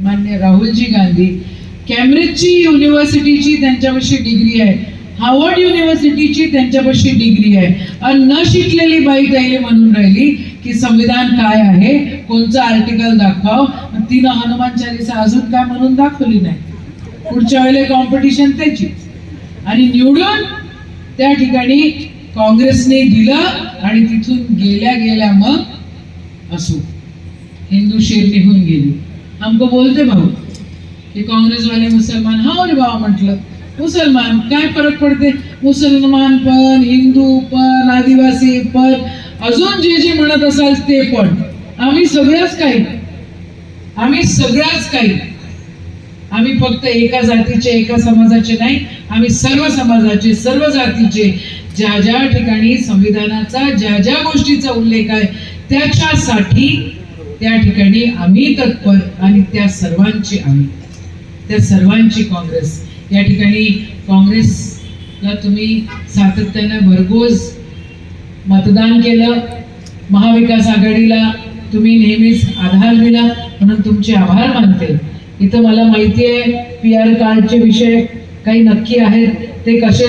मान्य राहुलजी गांधी, कॅम्ब्रिजची युनिव्हर्सिटीची त्यांच्यापाशी डिग्री आहे, Harvard युनिव्हर्सिटीची त्यांच्यापाशी degree आहे, आणि न शिकलेली बाई त्याला म्हणून राहिली की संविधान काय आहे, कोणचं आर्टिकल दाखव. तिनं हनुमान चालीसा अजून काय म्हणून दाखवली नाही. पुढच्या वेळेला कॉम्पिटिशन त्याची. आणि निवडून त्या ठिकाणी काँग्रेसने दिलं आणि तिथून गेल्या गेल्या मग असो हिंदू शेर निघून गेली. हमको बोलते भाऊ की काँग्रेस वाले मुसलमान, हा रे बाबा म्हटलं मुसलमान काय फरक पडते, मुसलमान पण, हिंदू पण, आदिवासी पण, अजून जे जे म्हणत असाल ते पण, आम्ही सगळंच काही, आम्ही सगळंच काही. आम्ही फक्त एका जातीचे एका समाजाचे नाही, आम्ही सर्व समाजाचे सर्व जातीचे, ज्या ज्या ठिकाणी संविधानाचा ज्या ज्या गोष्टीचा उल्लेख आहे त्याच्यासाठी त्या ठिकाणी आम्ही तत्पर, आणि त्या सर्वांची आम्ही, त्या सर्वांची काँग्रेस. या ठिकाणी काँग्रेसला तुम्ही सातत्यानं भरघोस मतदान केलं, महाविकास आघाडीला तुम्ही नेहमीच आधार दिला, म्हणून तुमचे आभार मानते. इथं मला माहिती आहे PR कार्डचे विषय काही नक्की आहेत, ते कसे